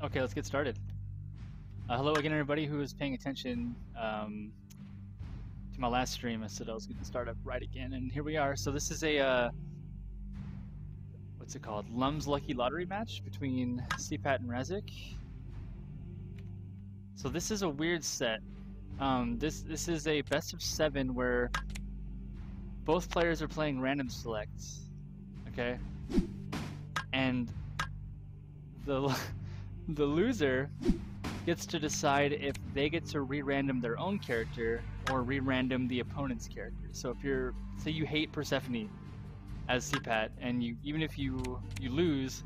Okay, let's get started. Hello again, everybody who is paying attention to my last stream. I said I was going to start up right again, and here we are. So this is a, what's it called? Lum's Lucky Lottery match between cpat and Raziek. So this is a weird set. This is a best of 7 where both players are playing random select. Okay? And the loser gets to decide if they get to re-random their own character or re-random the opponent's character. So if you're, say you hate Persephone as cpat, and even if you lose,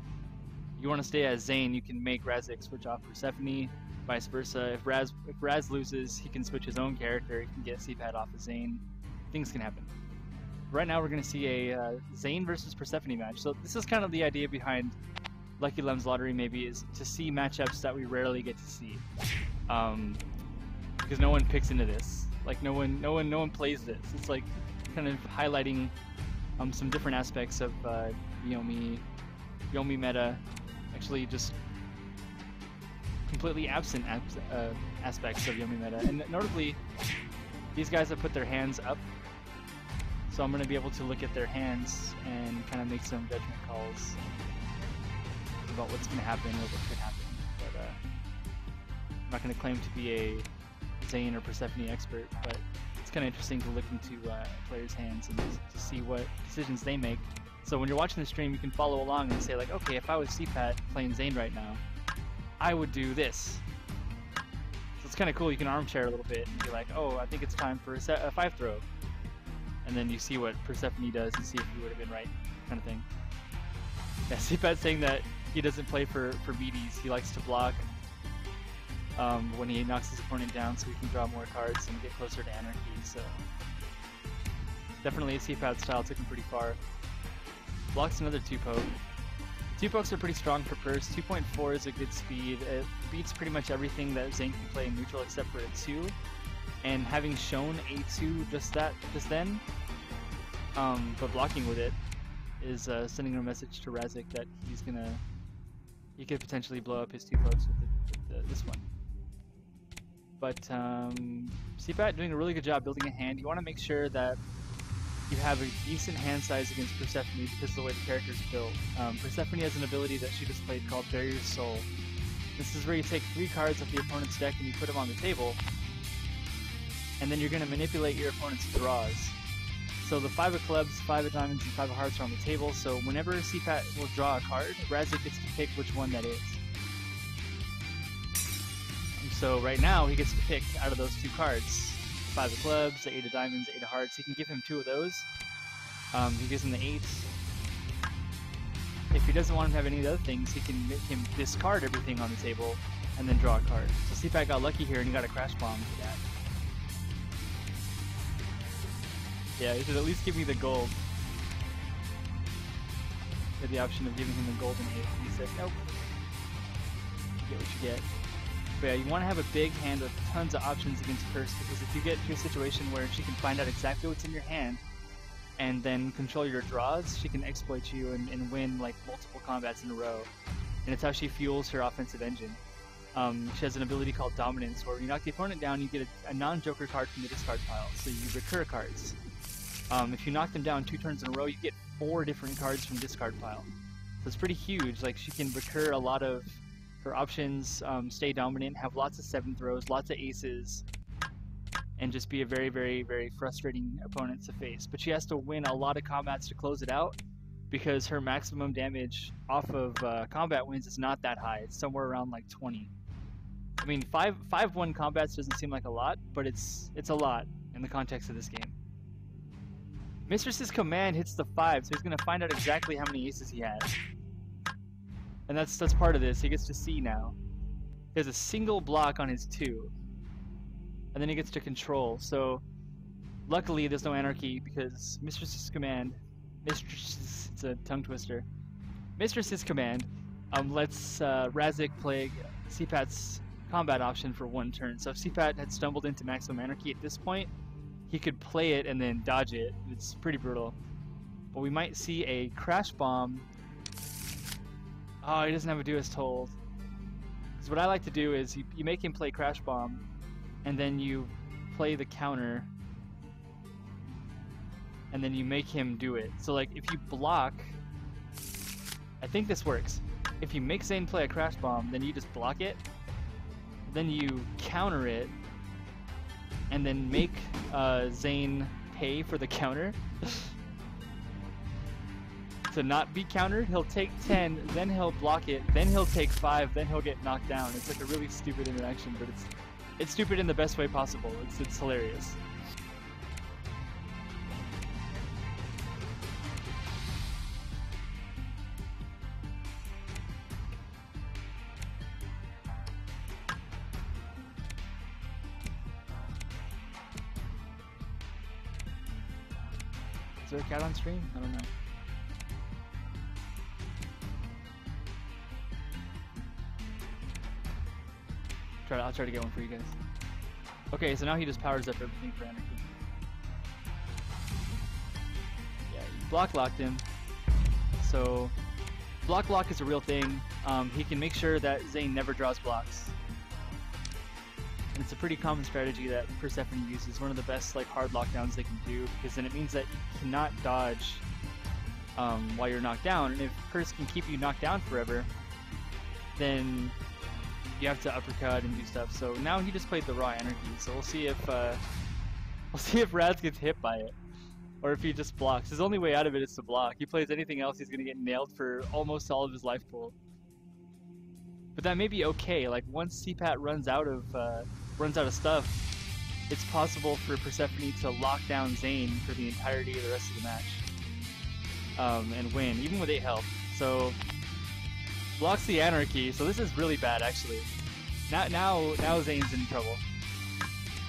you want to stay as Zane, you can make Raziek switch off Persephone, vice versa. If Raz loses, he can switch his own character, he can get cpat off of Zane. Things can happen. Right now we're going to see a Zane versus Persephone match. So this is kind of the idea behind Lucky Lum's Lottery, maybe, is to see matchups that we rarely get to see, because no one picks into this. Like no one plays this. It's like kind of highlighting some different aspects of Yomi meta, actually just completely absent aspects of Yomi meta, and notably, these guys have put their hands up. So I'm going to be able to look at their hands and kind of make some judgment calls about what's going to happen or what could happen. But I'm not going to claim to be a Zane or Persephone expert, but it's kind of interesting to look into players' hands and to see what decisions they make. So when you're watching the stream, you can follow along and say like, okay, if I was cpat playing Zane right now, I would do this. So it's kind of cool. You can armchair a little bit and be like, oh, I think it's time for a 5 throw. And then you see what Persephone does and see if you would have been right, kind of thing. Yeah, cpat's saying that he doesn't play for meaties. He likes to block when he knocks his opponent down so he can draw more cards and get closer to anarchy. So definitely a cpat style, took him pretty far. Blocks another 2-poke. 2-pokes are pretty strong for Purse. 2.4 is a good speed. It beats pretty much everything that Zane can play in neutral except for a 2. And having shown a 2 just then, but blocking with it is sending a message to Raziek that he could potentially blow up his 2-pokes with this one. But cpat doing a really good job building a hand. You want to make sure that you have a decent hand size against Persephone because of the way the character is built. Persephone has an ability that she just played called Barrier Soul. This is where you take 3 cards off the opponent's deck and you put them on the table, and then you're going to manipulate your opponent's draws. So the 5 of clubs, 5 of diamonds, and 5 of hearts are on the table, so whenever cpat will draw a card, Raziek gets to pick which one that is. And so right now, he gets to pick out of those 2 cards. 5 of clubs, the 8 of diamonds, 8 of hearts. He can give him 2 of those. He gives him the 8. If he doesn't want him to have any of the other things, he can make him discard everything on the table and then draw a card. So cpat got lucky here and he got a crash bomb for that. Yeah, he should at least give me the gold. He had the option of giving him the golden 8. He said, nope. You get what you get. But yeah, you want to have a big hand with tons of options against Purse, because if you get to a situation where she can find out exactly what's in your hand and then control your draws, she can exploit you and win like multiple combats in a row. And it's how she fuels her offensive engine. She has an ability called Dominance, where when you knock the opponent down, you get a non-joker card from the discard pile, so you recur cards. If you knock them down 2 turns in a row, you get 4 different cards from discard pile. So it's pretty huge. Like, she can recur a lot of her options, stay dominant, have lots of 7 throws, lots of aces, and just be a very, very, very frustrating opponent to face. But she has to win a lot of combats to close it out, because her maximum damage off of combat wins is not that high. It's somewhere around like 20. I mean, 5-1 combats doesn't seem like a lot, but it's a lot in the context of this game. Mistress's Command hits the 5, so he's going to find out exactly how many aces he has. And that's part of this. He gets to see now. He has a single block on his 2. And then he gets to control. So luckily there's no anarchy, because Mistress's Command, it's a tongue twister. Mistress's Command lets Raziek play cpat's combat option for 1 turn. So if cpat had stumbled into maximum anarchy at this point, he could play it and then dodge it. It's pretty brutal. But we might see a crash bomb. Oh, he doesn't have a do as told. Because what I like to do is you make him play Crash Bomb, and then you play the counter, and then you make him do it. So like if you block, I think this works. If you make Zane play a Crash Bomb, then you just block it, then you counter it, and then make Zane pay for the counter. To not be countered, he'll take 10, then he'll block it, then he'll take 5, then he'll get knocked down. It's like a really stupid interaction, but it's stupid in the best way possible. It's hilarious. Is there a cat on stream? I don't know. I'll try to get one for you guys. Okay, so now he just powers up everything for Anarchy. Yeah, you block locked him. So block lock is a real thing. He can make sure that Zane never draws blocks. And it's a pretty common strategy that Persephone uses. One of the best like hard lockdowns they can do, because then it means that you cannot dodge while you're knocked down. And if Perse can keep you knocked down forever, then you have to uppercut and do stuff. So now he just played the raw Anarchy. So we'll see if Raz gets hit by it, or if he just blocks. His only way out of it is to block. He plays anything else, he's gonna get nailed for almost all of his life pool. But that may be okay. Like once cpat runs out of stuff, it's possible for Persephone to lock down Zane for the entirety of the rest of the match and win, even with 8 health. So blocks the Anarchy, so this is really bad actually. Now Zane's in trouble.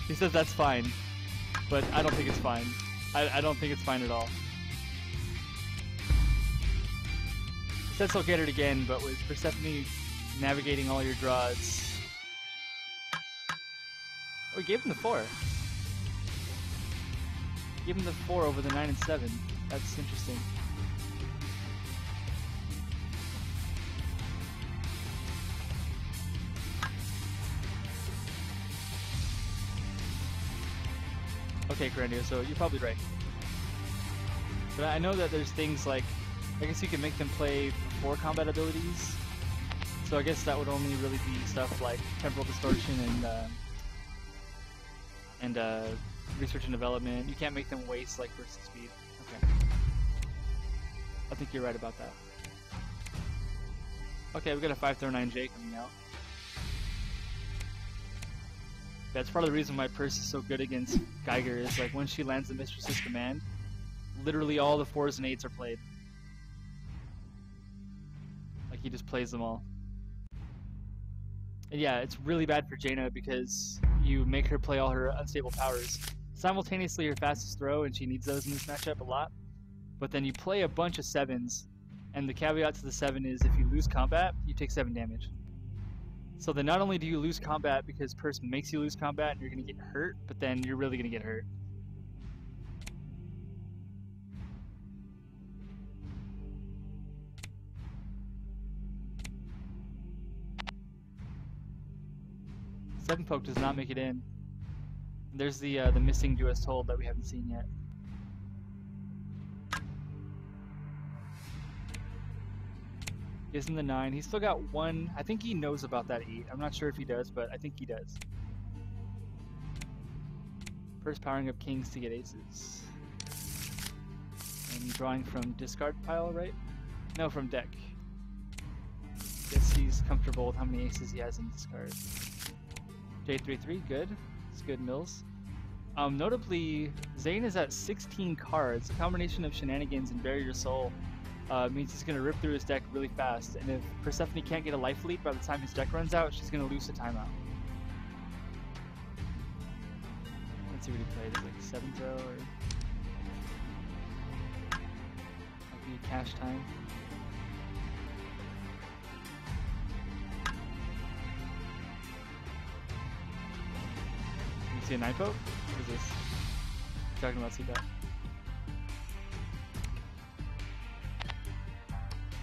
He says that's fine, but I don't think it's fine. I don't think it's fine at all. He says he'll get it again, but with Persephone navigating all your draws... Oh, he gave him the 4. Give him the 4 over the 9 and 7. That's interesting. Okay, Grandio, so you're probably right. But I know that there's things like, I guess you can make them play 4 combat abilities. So I guess that would only really be stuff like temporal distortion and research and development. You can't make them waste like burst of speed. Okay. I think you're right about that. Okay, we got a 539J coming out. That's part of the reason why Perse is so good against Geiger, is like when she lands the Mistress's Command, literally all the 4s and 8s are played. Like he just plays them all. And yeah, it's really bad for Jaina because you make her play all her unstable powers. Simultaneously her fastest throw, and she needs those in this matchup a lot. But then you play a bunch of 7s, and the caveat to the 7 is if you lose combat, you take 7 damage. So then not only do you lose combat because Perse makes you lose combat and you're going to get hurt, but then you're really going to get hurt. Seven poke does not make it in. There's the missing US hold that we haven't seen yet. Gives him the 9. He's still got 1. I think he knows about that 8. I'm not sure if he does, but I think he does. First powering up kings to get aces. And drawing from discard pile, right? No, from deck. Guess he's comfortable with how many aces he has in discard. J33, good. It's good, Mills. Notably, Zane is at 16 cards. A combination of shenanigans and Bury Your Soul means he's going to rip through his deck really fast, and if Persephone can't get a life lead by the time his deck runs out, she's going to lose the timeout. Let's see what he plays, like 7-0 or... might be a cash time. You see a 9 poke? What is this? You're talking about cpat.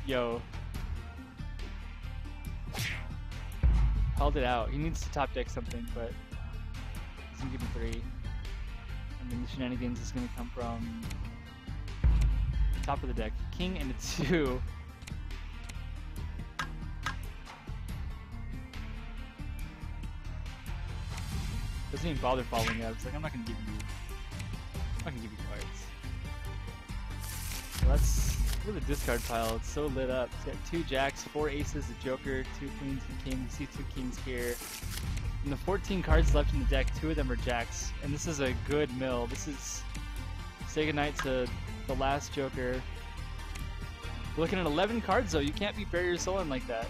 Yo. Called it out. He needs to top deck something, but he's gonna give him 3. And then the shenanigans is gonna come from top of the deck. King and a 2. Doesn't even bother following up. It's like, I'm not gonna give you cards. So that's look at the discard pile. It's so lit up. It's got 2 jacks, 4 aces, a joker, 2 queens and kings. You see 2 kings here. And the 14 cards left in the deck, 2 of them are jacks. And this is a good mill. This is say goodnight to the last joker. We're looking at 11 cards though. You can't be Barrier Soulin like that.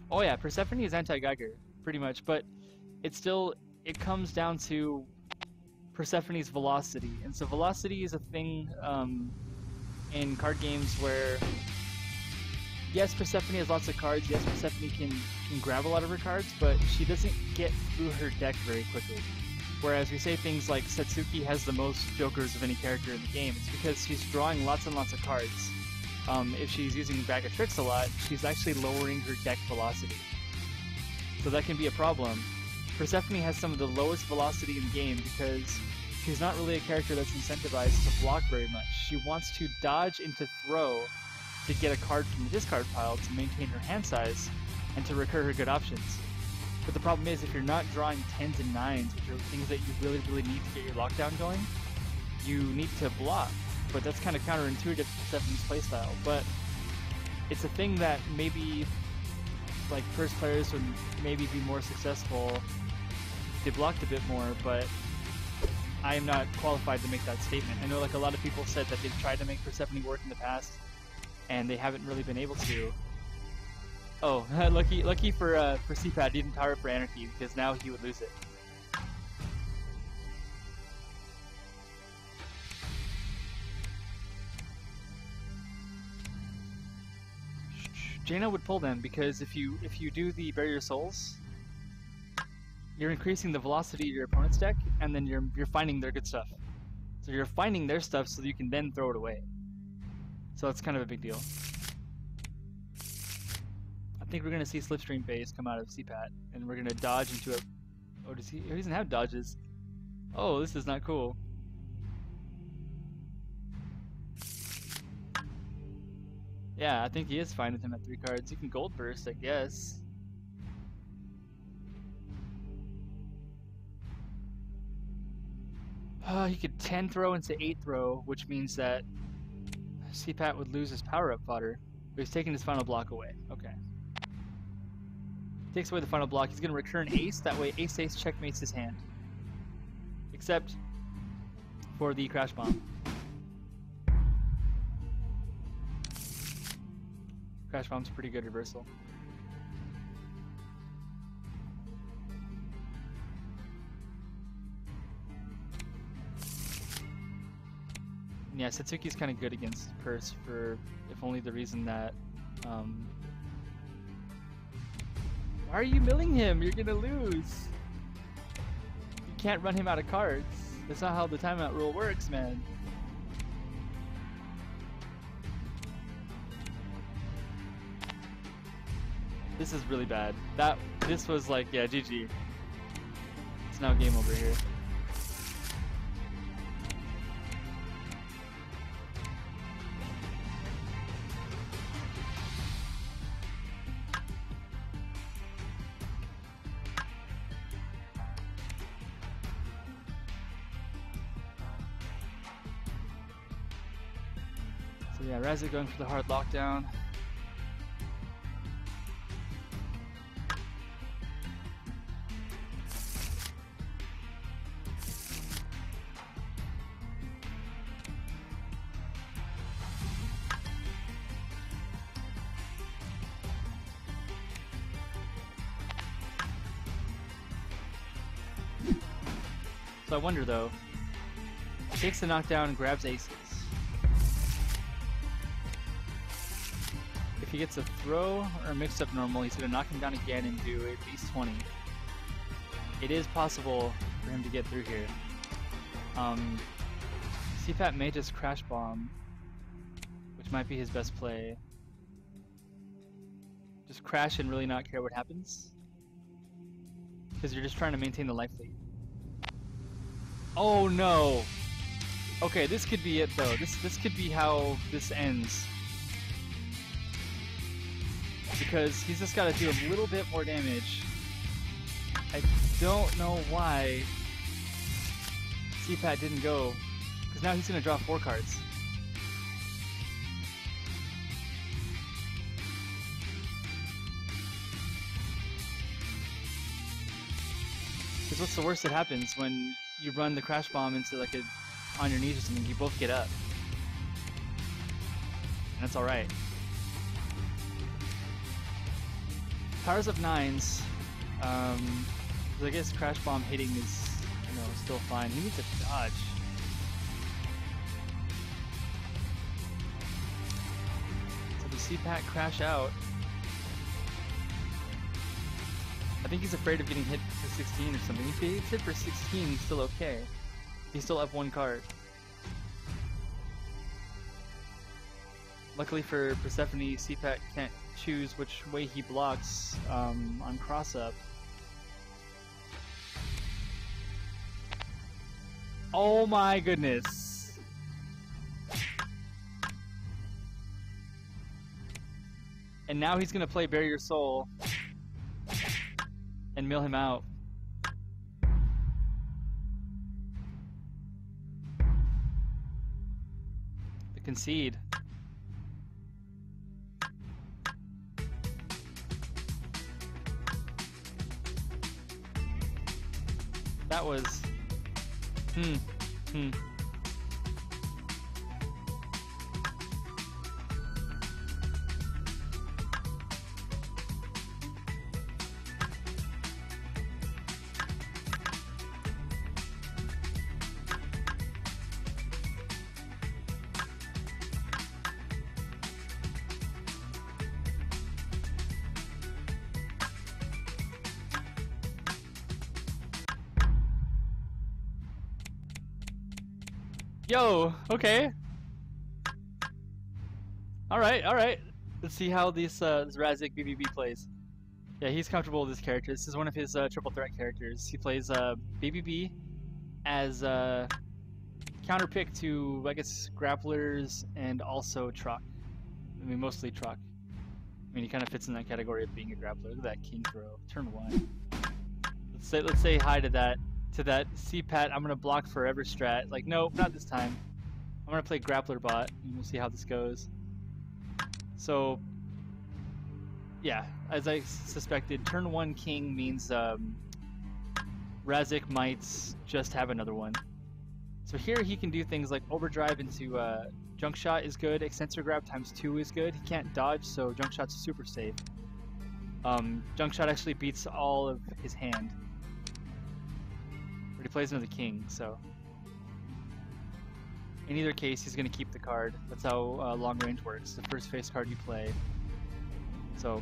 Oh yeah, Persephone is anti-Geiger, pretty much, but it comes down to Persephone's velocity. And so velocity is a thing in card games where, yes, Persephone has lots of cards, yes, Persephone can grab a lot of her cards, but she doesn't get through her deck very quickly. Whereas we say things like Satsuki has the most jokers of any character in the game, it's because she's drawing lots and lots of cards. If she's using Bag of Tricks a lot, she's actually lowering her deck velocity. So that can be a problem. Persephone has some of the lowest velocity in the game because she's not really a character that's incentivized to block very much. She wants to dodge into throw to get a card from the discard pile to maintain her hand size and to recur her good options. But the problem is, if you're not drawing 10s and 9s, which are things that you really, really need to get your lockdown going, you need to block. But that's kind of counterintuitive to Persephone's playstyle. But it's a thing that maybe like first players would maybe be more successful if they blocked a bit more, but I am not qualified to make that statement. I know like a lot of people said that they've tried to make Persephone work in the past and they haven't really been able to. Oh, lucky for cpat, he didn't power up for Anarchy because now he would lose it. Jaina would pull them because if you do the Barrier Souls, you're increasing the velocity of your opponent's deck, and then you're finding their good stuff. So you're finding their stuff so that you can then throw it away. So it's kind of a big deal. I think we're gonna see Slipstream Phase come out of cpat, and we're gonna dodge into a. Oh, does he? He doesn't have dodges. Oh, this is not cool. Yeah, I think he is fine with him at 3 cards. He can Gold Burst, I guess. He could 10 throw into 8 throw, which means that cpat would lose his power-up fodder. But he's taking his final block away. Okay. Takes away the final block. He's going to return ace. That way ace-ace checkmates his hand. Except for the Crash Bomb. Crash Bomb's a pretty good reversal. Yeah, Satsuki's kind of good against Purse for, if only the reason that, why are you milling him? You're gonna lose. You can't run him out of cards. That's not how the timeout rule works, man. This is really bad. This was like, yeah, GG. It's now game over here. So yeah, Raziek going for the hard lockdown. So I wonder though, takes the knockdown and grabs aces. If he gets a throw or a mixed up normal, he's going to knock him down again and do at least 20. It is possible for him to get through here. cpat may just Crash Bomb, which might be his best play. just crash and really not care what happens. Because you're just trying to maintain the life lead. Oh no! Okay, this could be it though. This could be how this ends. Because he's just got to do a little bit more damage. I don't know why cpat didn't go. Because now he's going to draw 4 cards. Because what's the worst that happens when you run the crash bomb into like a on your knees or something? You both get up, and that's all right. Powers up 9s. I guess crash bomb hitting is, you know, still fine. He needs a dodge. So the cpat crash out. I think he's afraid of getting hit for 16 or something. If he gets hit for 16, he's still okay. He's still up 1 card. Luckily for Persephone, cpat can't choose which way he blocks on cross-up. Oh my goodness! And now he's gonna play Bury Your Soul and mill him out. The concede. That was... Yo, okay. Alright. Let's see how this Raziek BBB plays. Yeah, he's comfortable with this character. This is one of his triple threat characters. He plays BBB as counter pick to, I guess, grapplers and also truck. I mean, mostly truck. I mean, he kind of fits in that category of being a grappler. Look at that king throw. Turn 1. Let's say hi to that cpat. I'm gonna block forever strat. Like, nope, not this time. I'm gonna play grappler bot and we'll see how this goes. So yeah, as I suspected, turn 1 king means Raziek might just have another one. So here he can do things like overdrive into junk shot is good, extensor grab ×2 is good. He can't dodge, so junk shot's super safe. Junk shot actually beats all of his hand. But he plays another king, so in either case he's going to keep the card. That's how long range works. The first face card you play. So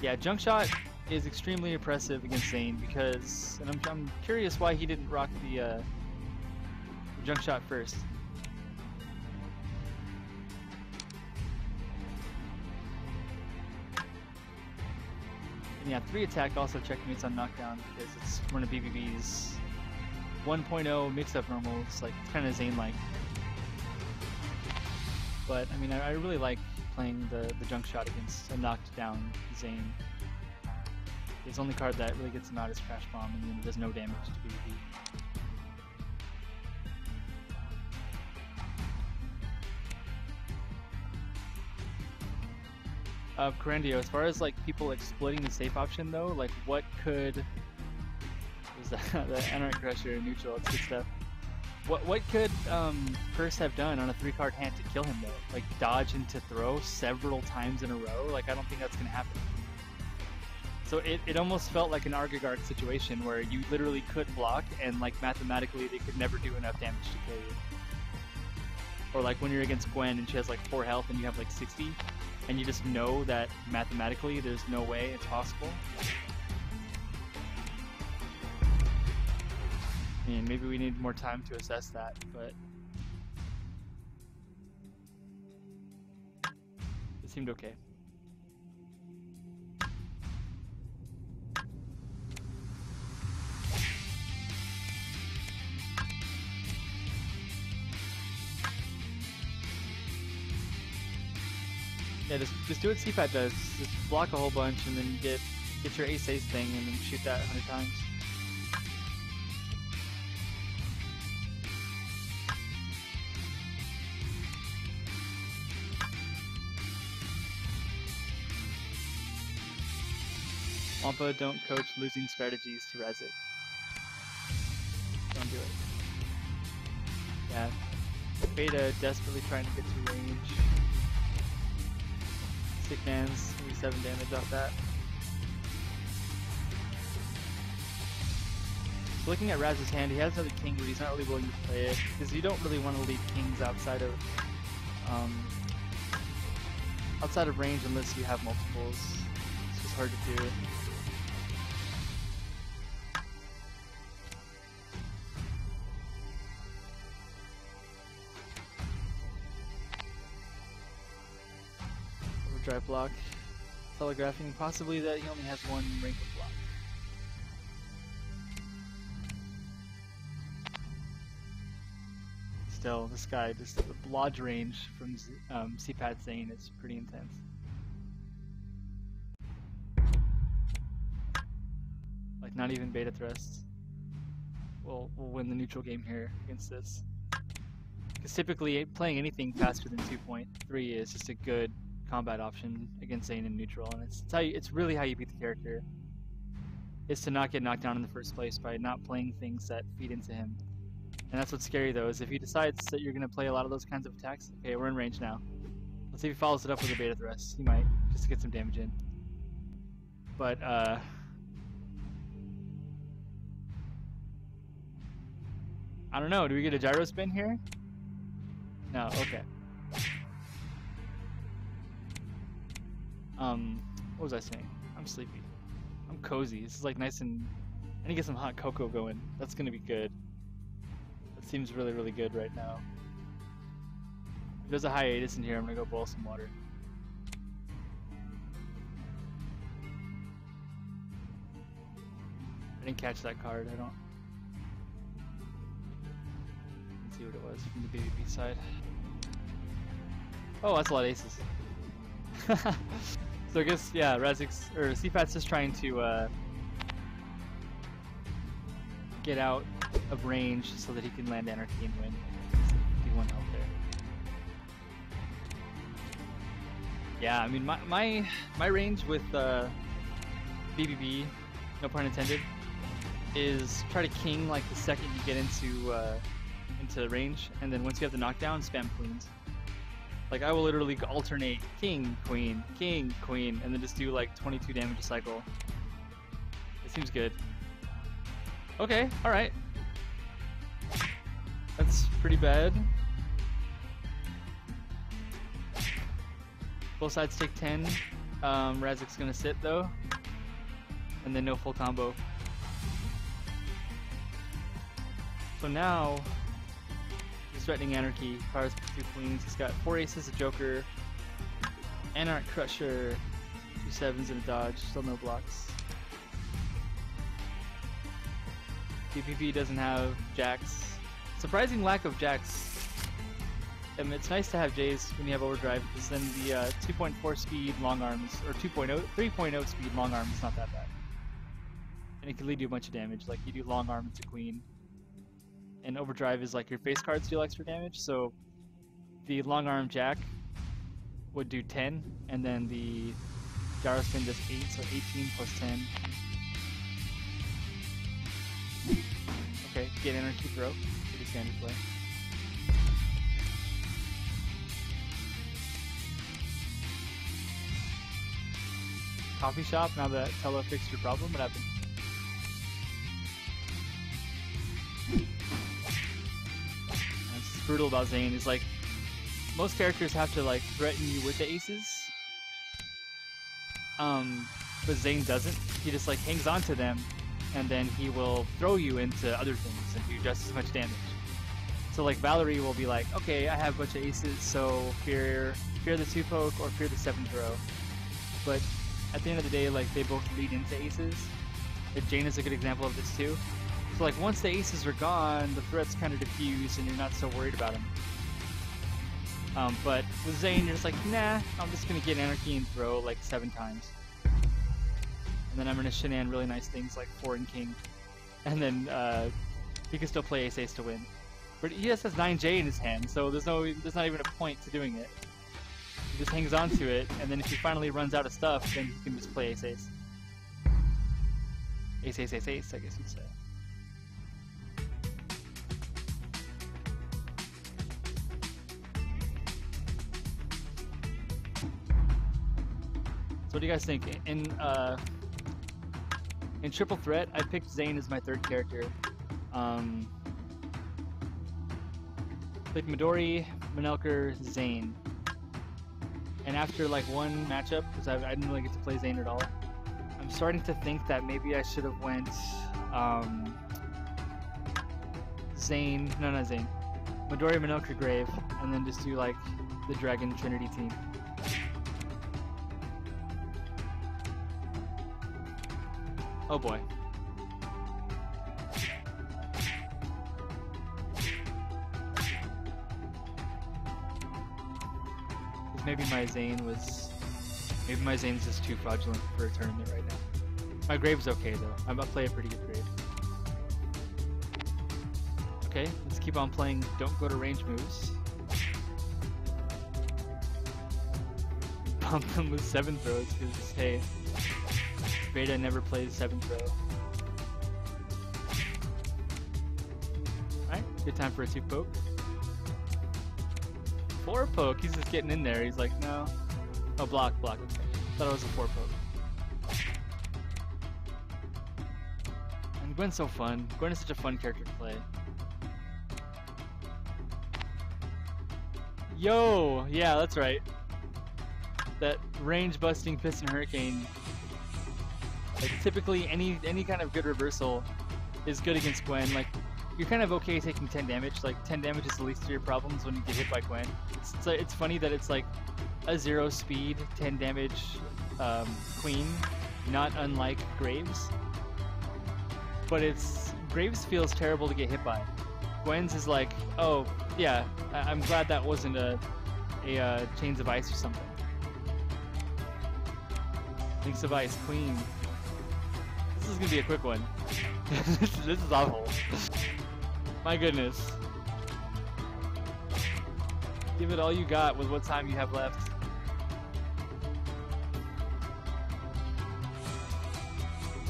yeah, junk shot is extremely impressive against Zane because, and I'm curious why he didn't rock the junk shot first. And yeah, 3 attack also checkmates on knockdown because it's one of BBB's 1.0 mix-up normals, like kind of Zane-like. But I mean, I really like playing the junk shot against a knocked down Zane. His only card that really gets him out is Crash Bomb, and then it does no damage to BBB. Corandio, as far as like people exploiting the safe option though, like what could... Was that the Anarch Crusher neutral? It's good stuff. What could Purse have done on a 3-card hand to kill him though? Like dodge into throw several times in a row? Like I don't think that's gonna happen. So it almost felt like an Argagark situation where you literally could block and like mathematically they could never do enough damage to kill you. Or like when you're against Gwen and she has like 4 health and you have like 60, and you just know that mathematically there's no way it's possible. I mean, maybe we need more time to assess that, but it seemed okay. Yeah, just do what cpat does. Just block a whole bunch and then get your ace thing and then shoot that 100 times. Wampa, don't coach losing strategies to Raziek. Don't do it. Yeah. Beta desperately trying to get to range. Sick man's maybe 7 damage off that. So looking at Raz's hand, he has another king, but he's not really willing to play it because you don't really want to leave kings outside of range unless you have multiples. It's just hard to do. Overdrive block, telegraphing possibly that he only has 1 rank of block. Still, this guy, just the blodge range from cpat Zane is pretty intense. Like, not even beta thrusts. We'll win the neutral game here against this. Because typically, playing anything faster than 2.3 is just a good combat option against Zane in neutral, and it's really how you beat the character. Is to not get knocked down in the first place by not playing things that feed into him. And that's what's scary though, is if he decides that you're going to play a lot of those kinds of attacks. Okay, we're in range now. Let's see if he follows it up with a beta thrust. He might, just to get some damage in. But, I don't know, do we get a gyro spin here? No, okay. What was I saying? I'm sleepy. I'm cozy. This is like nice and... I need to get some hot cocoa going. That's gonna be good. That seems really, really good right now. If there's a hiatus in here, I'm gonna go boil some water. I didn't catch that card. I don't... Let's see what it was from the BBB side. Oh, that's a lot of aces. So I guess, yeah, Raziek's, or cpat's just trying to get out of range so that he can land Anarchy and win. D1 help there. Yeah, I mean, my range with BBB, no pun intended, is try to king like the second you get into range, and then once you have the knockdown, spam queens. Like, I will literally alternate king, queen, and then just do like 22 damage a cycle. It seems good. Okay, alright. That's pretty bad. Both sides take 10. Raziek's gonna sit though. And then no full combo. So now, he's threatening Anarchy, fires 2 queens, he's got 4 aces, a joker, Anarch Crusher, 2 7s and a dodge, still no blocks. PPP doesn't have jacks. Surprising lack of jacks. I mean, it's nice to have J's when you have overdrive, because then the 2.4 speed long arms, or 3.0 speed long arm is not that bad. And it can lead to a bunch of damage, like you do long arm into queen. And overdrive is like your face cards deal extra damage, so the long arm jack would do 10, and then the gyro spin does 8, so 18 plus 10. Okay, get Anarchy throw. Pretty standard play. Coffee shop, now that Tella fixed your problem, what happened? It's brutal about Zane. Is like, most characters have to like threaten you with the aces. But Zane doesn't. He just like hangs on to them, and then he will throw you into other things and do just as much damage. So like Valerie will be like, okay, I have a bunch of aces, so fear the 2-poke or fear the 7 throw. But at the end of the day, like, they both lead into aces. Jane is a good example of this too. So like, once the aces are gone, the threats kind of diffuse and you're not so worried about them. But with Zane, you're just like, nah, I'm just gonna get Anarchy and throw like 7 times. And then I'm gonna shenan really nice things like 4 and King. And then he can still play Ace-Ace to win. But he just has 9J in his hand, so there's not even a point to doing it. He just hangs on to it, and then if he finally runs out of stuff, then he can just play Ace-Ace. Ace-Ace, Ace-Ace, I guess you'd say. So what do you guys think? In Triple Threat, I picked Zane as my 3rd character. Picked Midori, Manelker, Zane. And after like one matchup, because I didn't really get to play Zane at all, I'm starting to think that maybe I should have went Zane, no, not Zane, Midori, Manelker, Grave, and then just do like the Dragon Trinity team. Oh boy. Maybe my Zane's just too fraudulent for a tournament right now. My Grave's okay though. I'm gonna play a pretty good Grave. Okay, let's keep on playing Don't Go to Range moves. Pump them with 7 throws because, hey, Beta never plays 7 throw. Alright, good time for a 2 poke. 4 poke, he's just getting in there. He's like, no. Oh, block, okay. Thought it was a 4 poke. And Gwen's so fun. Gwen is such a fun character to play. Yo! Yeah, that's right. That range busting Piston Hurricane. Like, typically, any kind of good reversal is good against Gwen. Like, you're kind of okay taking 10 damage. Like, 10 damage is the least of your problems when you get hit by Gwen. It's funny that it's like a 0 speed, 10 damage queen, not unlike Graves. But Graves feels terrible to get hit by. Gwen's is like, oh, yeah, I'm glad that wasn't a Chains of Ice or something. Links of Ice, queen. This is gonna be a quick one. This is awful. My goodness. Give it all you got with what time you have left.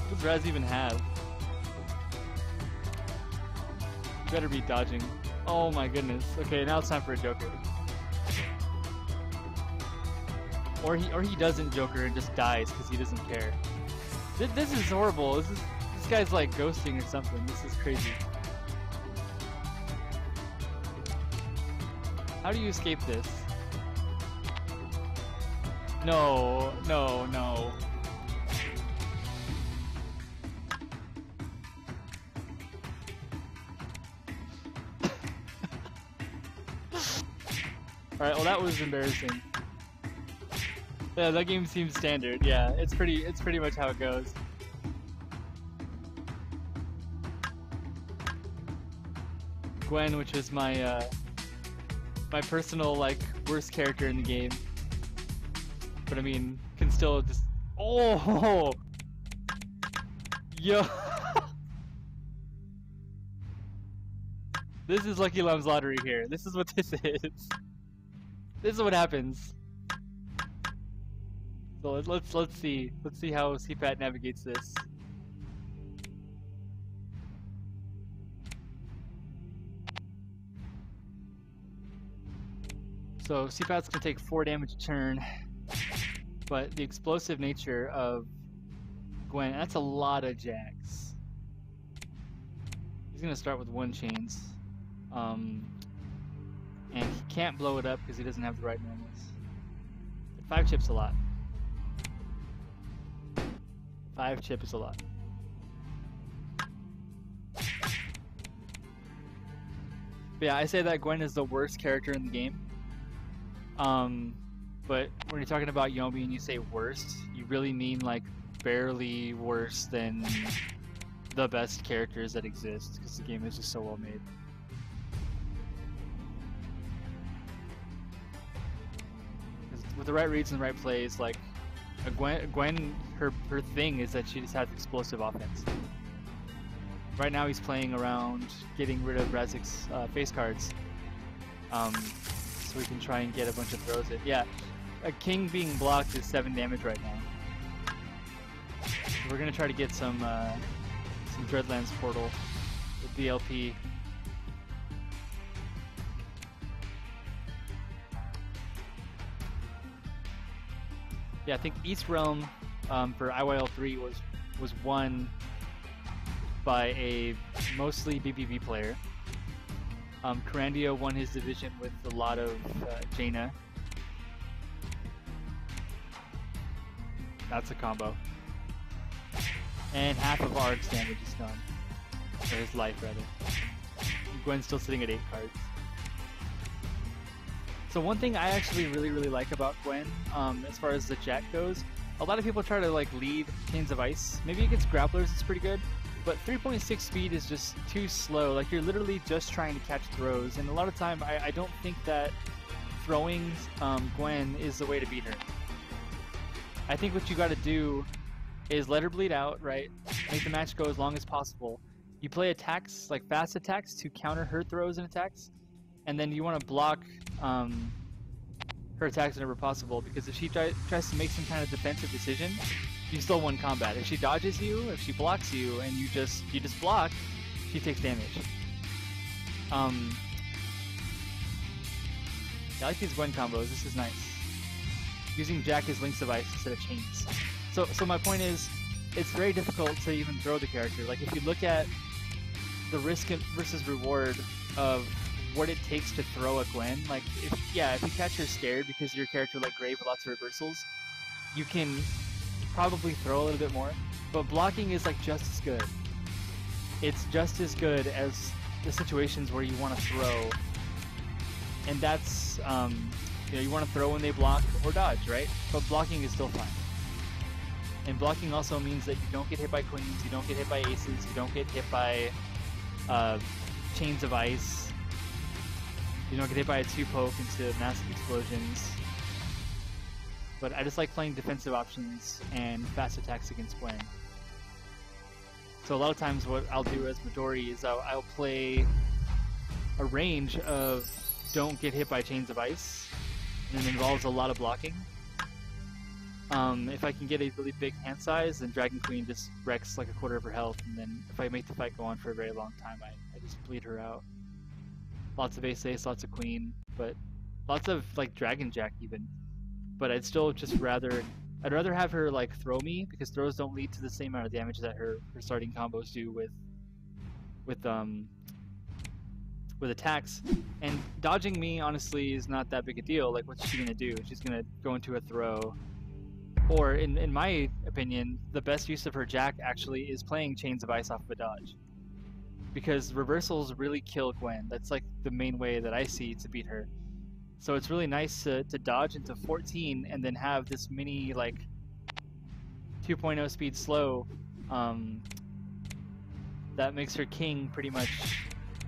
What does Raz even have? You better be dodging. Oh my goodness. Okay, now it's time for a Joker. Or he doesn't Joker and just dies because he doesn't care. This is horrible. This guy's like ghosting or something. This is crazy. How do you escape this? No, no, no. Alright, well that was embarrassing. Yeah, that game seems standard. Yeah, it's pretty much how it goes. Gwen, which is my my personal like worst character in the game, but I mean can still just yo. This is Lucky Lum's lottery here. This is what this is. This is what happens. So let's see how cpat navigates this. So cpat's gonna take 4 damage a turn, but the explosive nature of Gwen, that's a lot of jacks. He's gonna start with 1 chains. And he can't blow it up because he doesn't have the right normals. But 5 chips a lot. 5 chip is a lot. But yeah, I say that Gwen is the worst character in the game. But when you're talking about Yomi and you say worst, you really mean like barely worse than the best characters that exist, because the game is just so well made. with the right reads and the right plays, like Gwen, her thing is that she just has explosive offense. Right now he's playing around getting rid of Raziek's face cards, so we can try and get a bunch of throws in. Yeah, a king being blocked is 7 damage right now. We're gonna try to get some Dreadlands portal with DLP. Yeah, I think East Realm for IYL3 was won by a mostly BBB player. Carandio won his division with a lot of Jaina. That's a combo. And half of Arg's damage is gone. Or his life, rather. Gwen's still sitting at 8 cards. So one thing I actually really like about Gwen, as far as the Jack goes, a lot of people try to like lead Chains of Ice. Maybe against grapplers it's pretty good, but 3.6 speed is just too slow. Like you're literally just trying to catch throws, and a lot of time I don't think that throwing Gwen is the way to beat her. I think what you got to do is let her bleed out, right? Make the match go as long as possible. You play attacks, like fast attacks, to counter her throws and attacks, and then you want to block her attacks whenever possible, because if she tries to make some kind of defensive decision, you still won combat. If she dodges you, if she blocks you, and you just block, she takes damage. I like these Gwen combos. This is nice. Using Jack as links of ice instead of chains. So my point is, it's very difficult to even throw the character. Like if you look at the risk versus reward of what it takes to throw a Gwen, like if you catch her scared because your character like Grave with lots of reversals, you can probably throw a little bit more, but blocking is like just as good. It's just as good as the situations where you want to throw, and that's you want to throw when they block or dodge, right? But blocking is still fine. And blocking also means that you don't get hit by queens, you don't get hit by aces, you don't get hit by chains of ice. You don't get hit by a 2-poke into massive explosions. But I just like playing defensive options and fast attacks against Gwen. So a lot of times what I'll do as Midori is I'll play a range of don't get hit by chains of ice, and it involves a lot of blocking. If I can get a really big hand size, then Dragon Queen just wrecks like a quarter of her health, and then if I make the fight go on for a very long time, I just bleed her out. Lots of ace, lots of queen, but lots of like Dragon Jack even. But I'd still just rather have her like throw me, because throws don't lead to the same amount of damage that her starting combos do with attacks. And dodging me honestly is not that big a deal. Like what's she gonna do? She's gonna go into a throw. Or in my opinion, the best use of her Jack actually is playing Chains of Ice off of a dodge. Because reversals really kill Gwen. That's like the main way that I see to beat her. So it's really nice to dodge into 14 and then have this mini like 2.0 speed slow that makes her king pretty much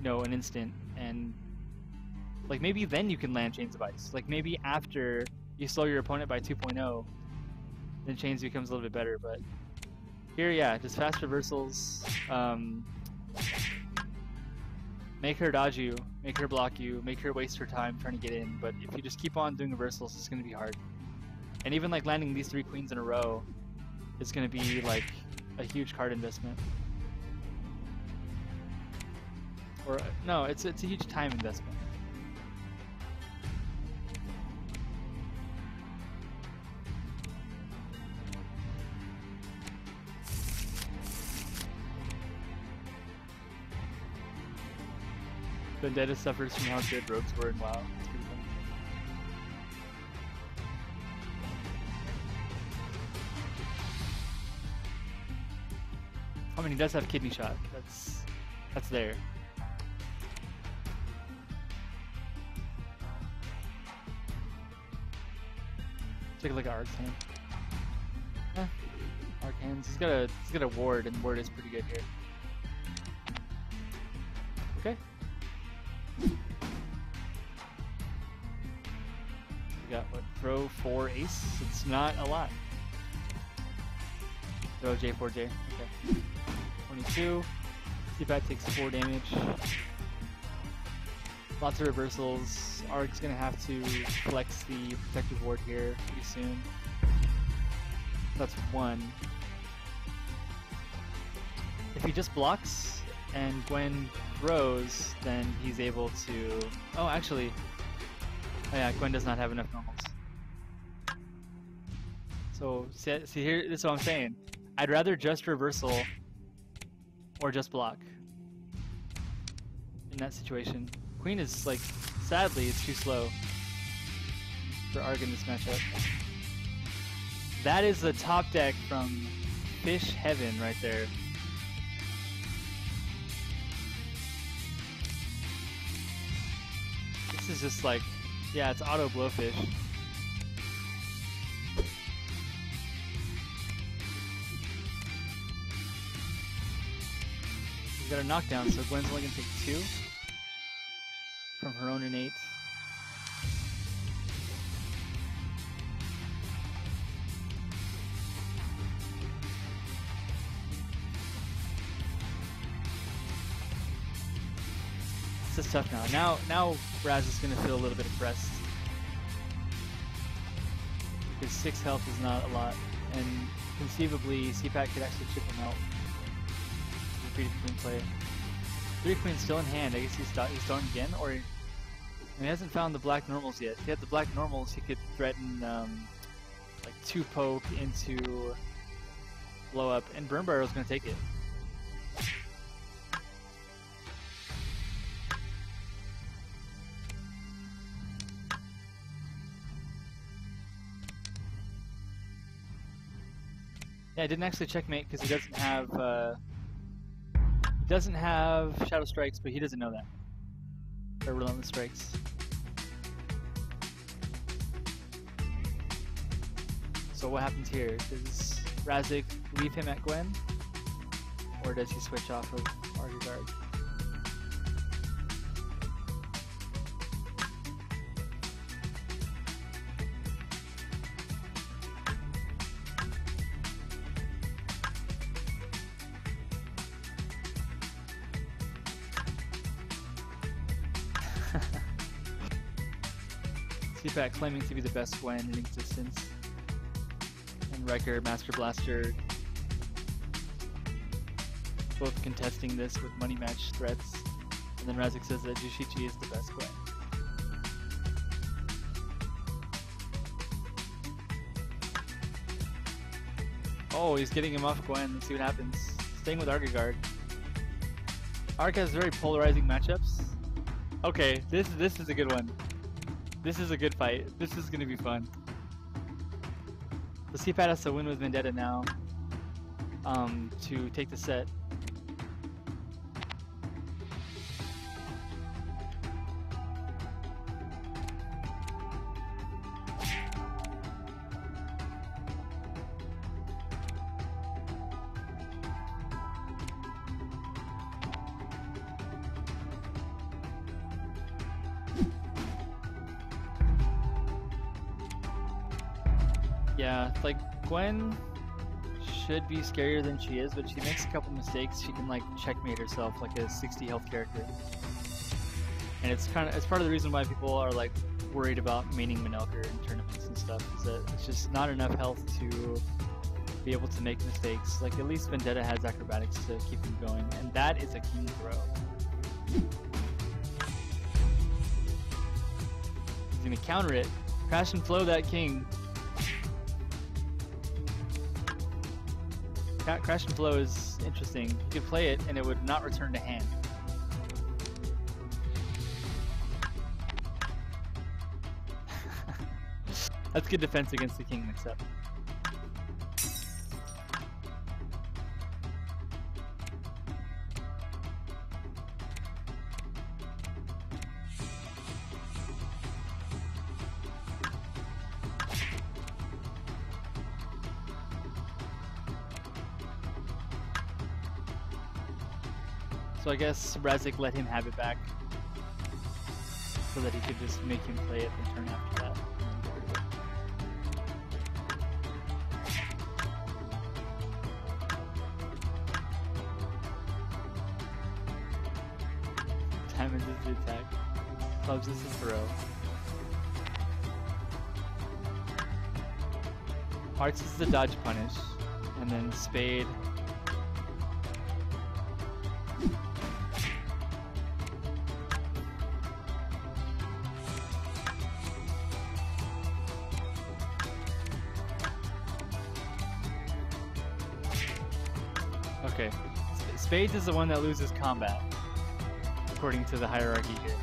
an instant. And like maybe then you can land Chains of Ice. Like maybe after you slow your opponent by 2.0, then Chains becomes a little bit better. But here, yeah, just fast reversals. Make her dodge you, make her block you, make her waste her time trying to get in. But if you just keep on doing reversals, it's going to be hard. And even like landing these 3 queens in a row is going to be like a huge card investment. Or no, it's a huge time investment. Vendetta suffers from how good rogues were in WoW. It's pretty funny. I mean, he does have kidney shot. That's there. Take a look at Ark's hand. Ark hands. He's got a ward, and ward is pretty good here. Okay. We got what? Throw 4 ace? It's not a lot. Throw J4J. Okay. 22. cpat takes 4 damage. Lots of reversals. Arc's gonna have to flex the protective ward here pretty soon. That's 1. If he just blocks and Gwen throws, then he's able to... Oh, actually... Oh yeah, Gwen does not have enough normals. So, see here, this is what I'm saying. I'd rather just reversal or just block in that situation. Queen is, like, sadly, it's too slow for Arg in this matchup. That is the top deck from Fish Heaven right there. This is just like, yeah, it's auto blowfish. He's got a knockdown, so Gwen's only gonna take 2 from her own innate. This is tough now. Now Raz is gonna feel a little bit oppressed. Because 6 health is not a lot, and conceivably cpat could actually chip him out. Free queen play. 3 queens still in hand. I guess he's starting again, or he hasn't found the black normals yet. If he had the black normals, he could threaten like 2 poke into blow up, and Burn Barrel's gonna take it. Yeah, I didn't actually checkmate because he doesn't have Shadow Strikes, but he doesn't know that. Or Relentless Strikes. So what happens here? Does Raziek leave him at Gwen? Or does he switch off of Argagard? cpat claiming to be the best Gwen in existence. And Riker, Master Blaster, both contesting this with money match threats. And then Raziek says that Jushichi is the best Gwen. Oh, he's getting him off Gwen. Let's see what happens. Staying with Argagard. Arg has very polarizing matchups. Okay, this is a good one. This is a good fight. This is gonna be fun. The cpat has to win with Vendetta now to take the set. Yeah, like Gwen should be scarier than she is, but she makes a couple mistakes. She can like checkmate herself like a 60 health character, and it's part of the reason why people are like worried about maining Manelker in tournaments and stuff. Is that it's just not enough health to be able to make mistakes. Like at least Vendetta has acrobatics to keep him going, and that is a king throw. He's gonna counter it, crash and flow that king. Crash and Flow is interesting. You could play it and it would not return to hand. That's good defense against the king mix-up. So I guess Raziek let him have it back so that he could just make him play it the turn after that. Diamond is the attack. Clubs is the throw. Hearts is the dodge punish. And then spade. Okay. Spades is the one that loses combat, according to the hierarchy here.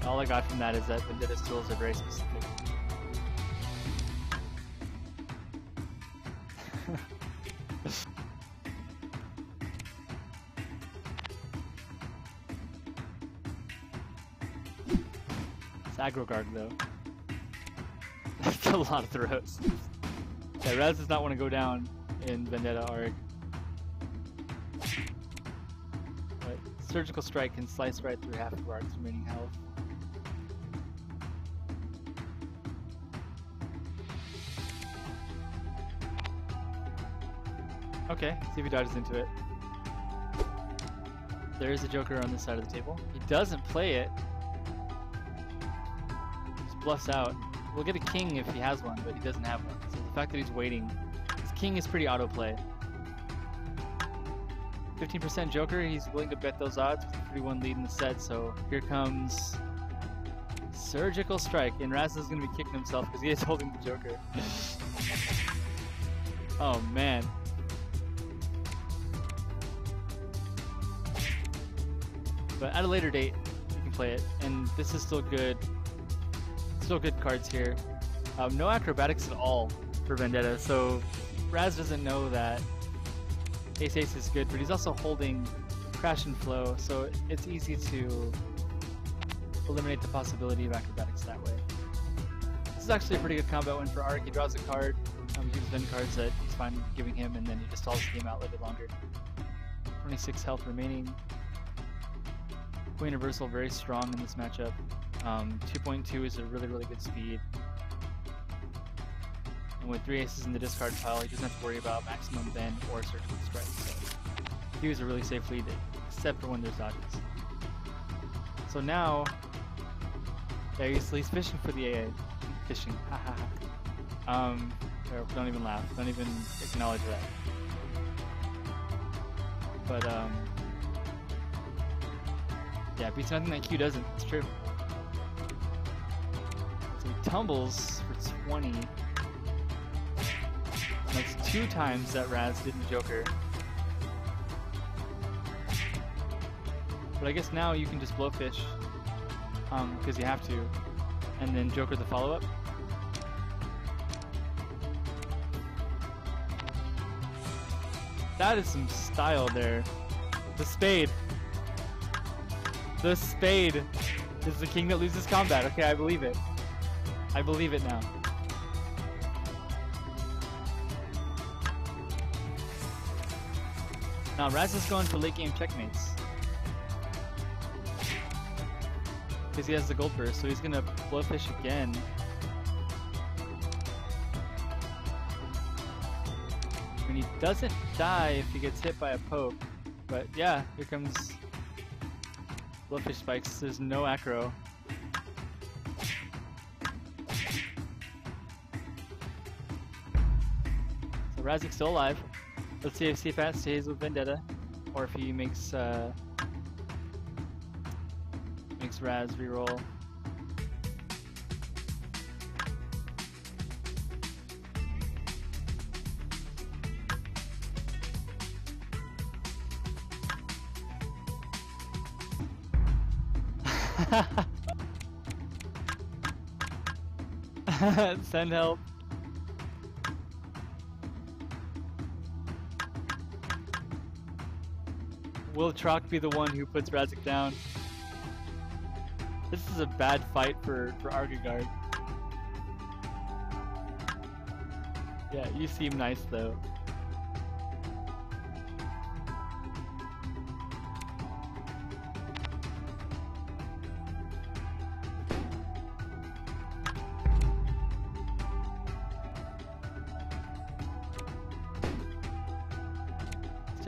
All I got from that is that Vendetta's tools are very specific. Aggro guard though. That's a lot of throws. Yeah, Raz does not want to go down in Vendetta arc. But Surgical Strike can slice right through half of Arc's remaining health. Okay, see if he dodges into it. There is a Joker on this side of the table. He doesn't play it. Bluffs out. We'll get a king if he has one, but he doesn't have one. So the fact that he's waiting, his king is pretty autoplay. 15% Joker, he's willing to bet those odds with a 3-1 lead in the set, so here comes Surgical Strike, and Raz is going to be kicking himself because he is holding the Joker. Oh man. But at a later date, you can play it, and this is still good. Still good cards here. No acrobatics at all for Vendetta, so Raz doesn't know that Ace-Ace is good, but he's also holding Crash and Flow, so it's easy to eliminate the possibility of acrobatics that way. This is actually a pretty good combat win for Ark. He draws a card, he gives Vend cards that he's fine giving him, and then he just stalls the game out a little bit longer. 26 health remaining. Queen Reversal very strong in this matchup. 2.2 is a really good speed. And with 3 aces in the discard pile, he doesn't have to worry about maximum bend or surgical strike. So he was a really safe lead, except for when there's dodges. So now, yeah, he's fishing for the AA. Fishing, haha. Don't even laugh. Don't even acknowledge that. But yeah, beats nothing that Q doesn't. It's true. So he tumbles for 20. That's 2 times that Raz did in Joker. But I guess now you can just blowfish, because you have to, and then Joker the follow-up. That is some style there. The spade. The spade is the king that loses combat. Okay, I believe it. I believe it now. Now Raz is going for late game checkmates. Because he has the gold burst, so he's gonna blowfish again. And he doesn't die if he gets hit by a poke. But yeah, here comes blowfish spikes. There's no acro. So Raziek's still alive. Let's see if cpat stays with Vendetta, or if he makes Raz reroll. Send help. Will Trock be the one who puts Raziek down? This is a bad fight for Argagard. Yeah, you seem nice though.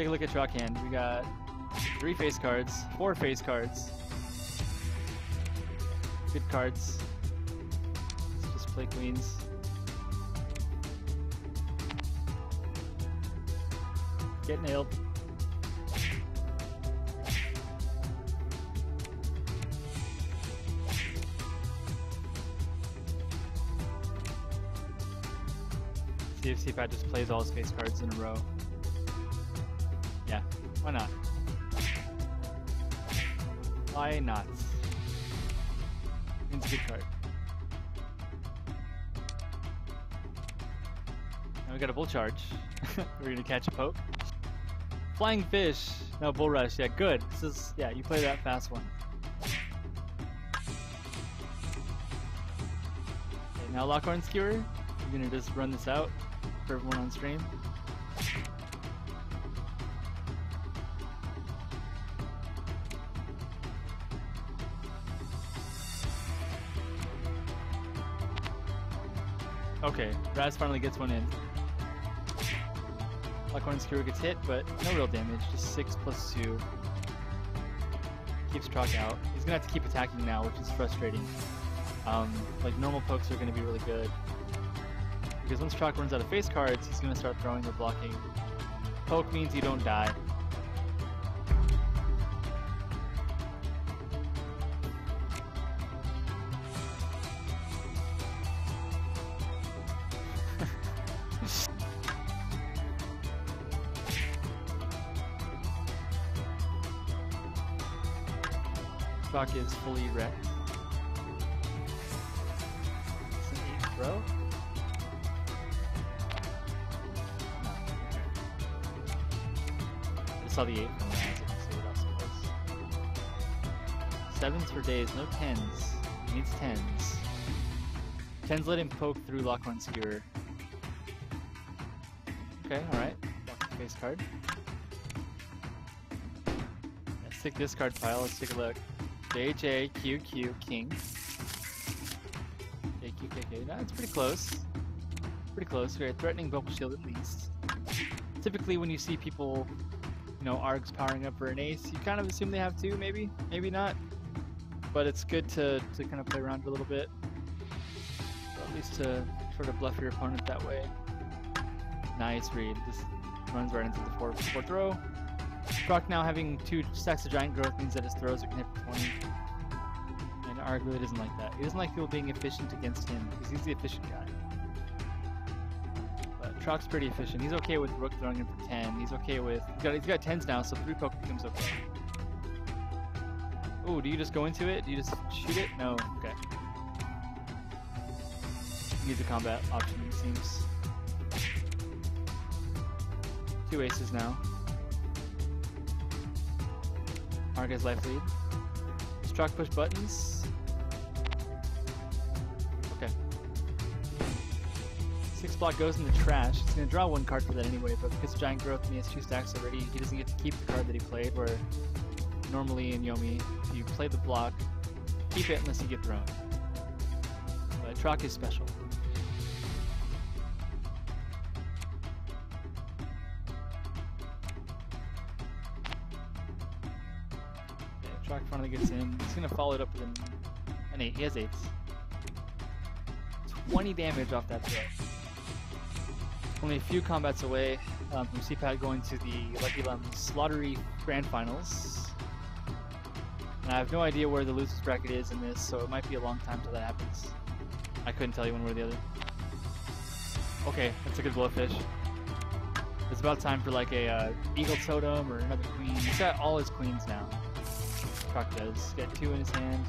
Take a look at Chalk hand. We got 3 face cards, 4 face cards. Good cards. Let's just play queens. Get nailed. See if cpat just plays all his face cards in a row. Yeah, why not? Why not? It's a good card. Now we got a bull charge. We're gonna catch a poke. Flying fish. No, bull rush. Yeah, good. This is, yeah, you play that fast one. Okay, now Lockhorn Skewer. You're gonna just run this out for everyone on stream. Okay, Raz finally gets one in. Lockhorn Skewer gets hit, but no real damage, just 6 plus 2. Keeps Chalk out. He's gonna have to keep attacking now, which is frustrating. Like, normal pokes are gonna be really good. Because once Chalk runs out of face cards, he's gonna start throwing or blocking. Poke means you don't die. Chalk is fully wrecked. It's an 8th throw. No, okay. I saw the 8 from there, so I can see what else it was. 7s for days, no 10s. He needs 10s. 10s let him poke through Lockhorn Skewer. Okay, alright. Block the face card. Let's stick this card pile, let's take a look. JJQQ King. JQKK. No, it's pretty close. Pretty close. Very threatening Vocal Shield at least. Typically, when you see people, you know, ARGs powering up for an ace, you kind of assume they have 2, maybe, maybe not. But it's good to kind of play around a little bit, or at least to sort of bluff your opponent that way. Nice read. Just runs right into the 4 throw. Chalk now having 2 stacks of giant growth means that his throws are going to hit for 20. And Arg really doesn't like that. He doesn't like people being efficient against him, because he's the efficient guy. But Chalk's pretty efficient. He's okay with Rook throwing him for 10. He's okay with... He's got 10s now, so 3 poke becomes okay. Oh, do you just go into it? Do you just shoot it? No. Okay. Needs a combat option, it seems. 2 aces now. Arg has life lead. Does Chalk push buttons? Okay. 6 block goes in the trash. He's going to draw 1 card for that anyway, but because Giant Growth and he has 2 stacks already, he doesn't get to keep the card that he played, where normally in Yomi, if you play the block, keep it unless you get thrown. But Chalk is special. Chalk finally gets in. He's going to follow it up with an 8. He has 8s. 20 damage off that throw. Only a few combats away from cpat going to the Lucky Lums Lottery Grand Finals. And I have no idea where the losers bracket is in this, so it might be a long time till that happens. I couldn't tell you one way or the other. Okay, that's a good blowfish. It's about time for like a Eagle Totem or another queen. He's got all his queens now. Chalk does. He's got 2 in his hand.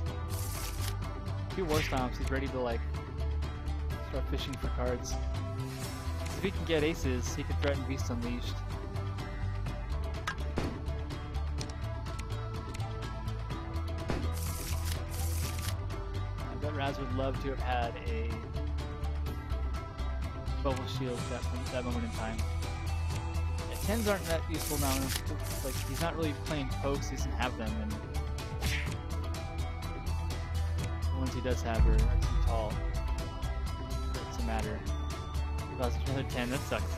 2 War Stomps. He's ready to like start fishing for cards. If he can get aces, he can threaten Beast Unleashed. I bet Raz would love to have had a Bubble Shield at that moment in time. Yeah, 10s aren't that useful now. Like, he's not really playing pokes, he doesn't have them, and the ones he does have are too tall for it to matter. Another 10, that sucks.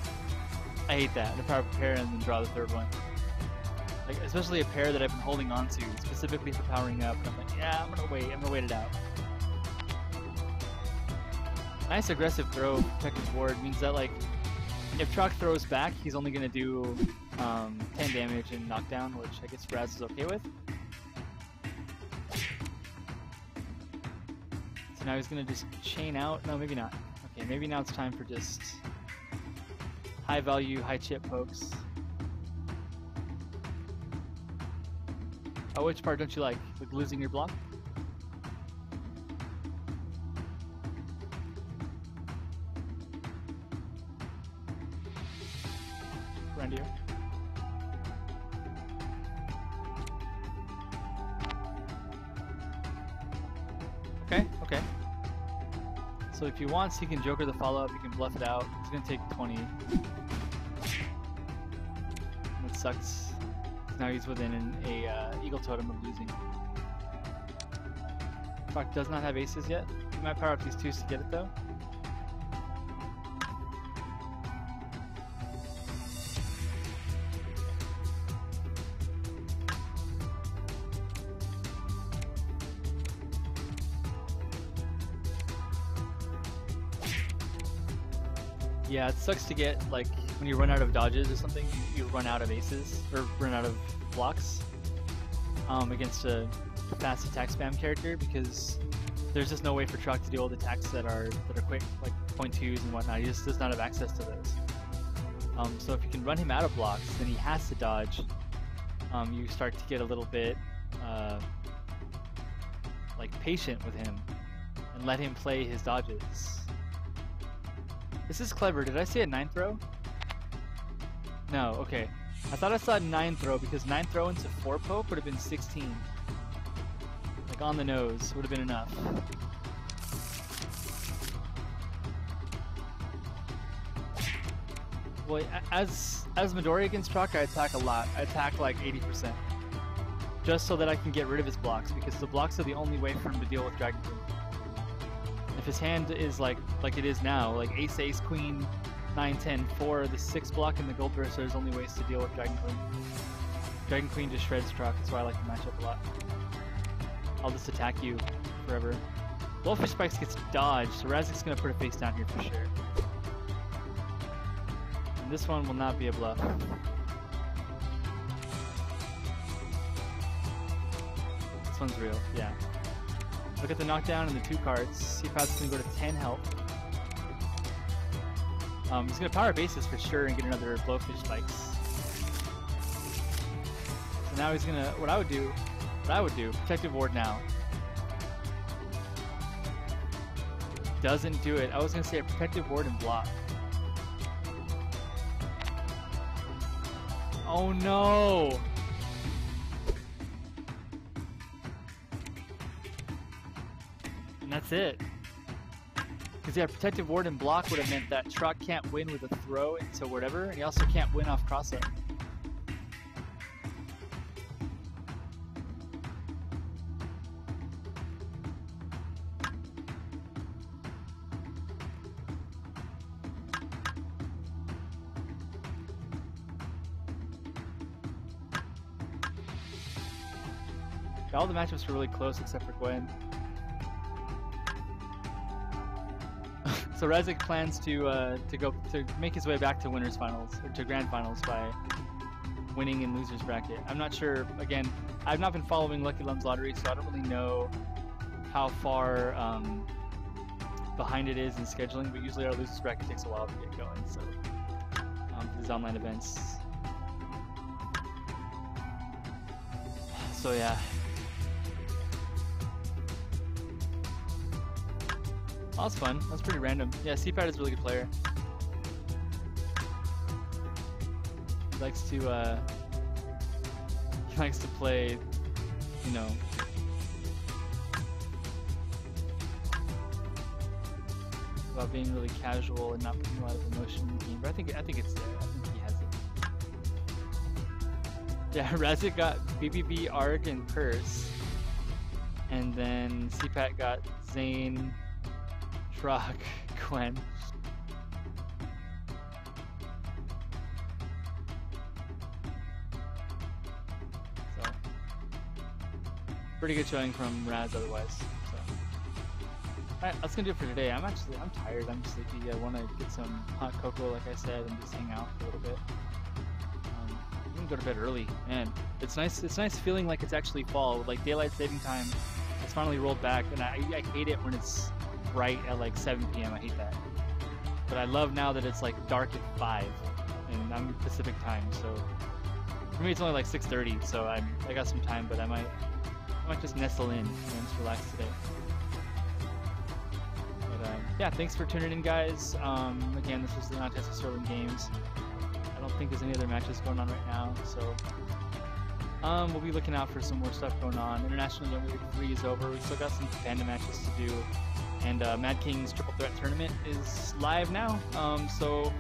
I hate that. The power prepare and then draw the 3rd one. Like, especially a pair that I've been holding on to specifically for powering up. And I'm like, yeah, I'm gonna wait it out. Nice aggressive throw, protective ward means that like, if Troc throws back, he's only gonna do 10 damage and knockdown, which I guess Raz is okay with. So now he's gonna just chain out. No, maybe not. Okay, maybe now it's time for just high value, high chip pokes. Oh, which part don't you like? Like losing your block? Around you. Okay, okay. So if he wants, he can Joker the follow-up, he can bluff it out. He's gonna take 20. That sucks. Now he's within a Eagle Totem of losing. Troc does not have aces yet. He might power up these twos to get it though. Yeah, it sucks to get, like, when you run out of dodges or something, you run out of aces, or run out of blocks against a fast attack spam character, because there's just no way for Troc to do all the attacks that are quick, like .2s and whatnot. He just does not have access to those. So if you can run him out of blocks, then he has to dodge. You start to get a little bit like patient with him and let him play his dodges. This is clever. Did I say a 9 throw? No, okay. I thought I saw a 9 throw because 9 throw into 4 poke would have been 16. Like on the nose would have been enough. Well, as Midori against Troc, I attack a lot. I attack like 80%. Just so that I can get rid of his blocks, because the blocks are the only way for him to deal with Dragon Queen. If his hand is like it is now, like ace, ace, queen, 9, 10, 4, the 6 block and the gold burst, there's only ways to deal with Dragon Queen. Dragon Queen just shreds Troc, that's why I like to match up a lot. I'll just attack you forever. Wolfish Spikes gets dodged, so Raziek's gonna put a face down here for sure. And this one will not be a bluff. This one's real, yeah. Look at the knockdown and the 2 cards. cpat's gonna go to 10 health. He's gonna power bases for sure and get another Blowfish Spikes. So now he's gonna, what I would do, protective ward now. Doesn't do it. I was gonna say a protective ward and block. Oh no! And that's it. Because yeah, protective ward and block would have meant that Troc can't win with a throw into whatever, and he also can't win off cross-up. All the matchups were really close except for Gwen. So Raziek plans to make his way back to winners finals or to grand finals by winning in losers bracket. I'm not sure. Again, I've not been following Lucky Lum's lottery, so I don't really know how far behind it is in scheduling. But usually our losers bracket takes a while to get going. So for these online events. So yeah. That was fun. That was pretty random. Yeah, cpat is a really good player. He likes to play, you know, about being really casual and not putting a lot of emotion in the game. But I think it's there. I think he has it. Yeah, Raziek got BBB, Arg, and Curse, and then cpat got Zane, Troc, Gwen. pretty good showing from Raz otherwise. So. Alright, that's gonna do it for today. I'm tired, I'm sleepy. I wanna get some hot cocoa like I said and just hang out for a little bit. I'm gonna go to bed early. Man, it's nice feeling like it's actually fall. Like daylight saving time has finally rolled back, and I hate it when it's bright at like 7 p.m. I hate that. But I love now that it's like dark at 5 and I'm Pacific time, so for me it's only like 6:30, so I got some time, but I might just nestle in and just relax today. But yeah, thanks for tuning in, guys. Again, this was the Not Tested Sterling Games. I don't think there's any other matches going on right now, so we'll be looking out for some more stuff going on. International Young 3 is over. We still got some Panda matches to do, and Mad King's Triple Threat Tournament is live now. So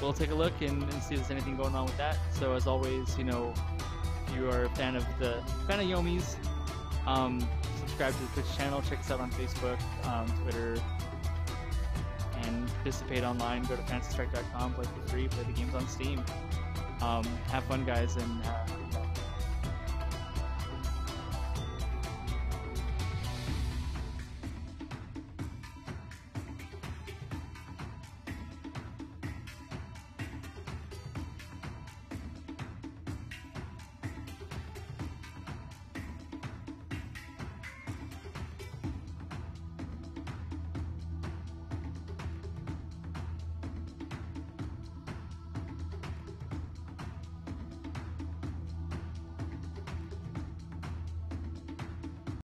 we'll take a look and see if there's anything going on with that. So as always, you know, if you are a fan of Yomi's, subscribe to the Twitch channel, check us out on Facebook, Twitter, and participate online. Go to fantasystrike.com, play for free, play the games on Steam. Have fun, guys, and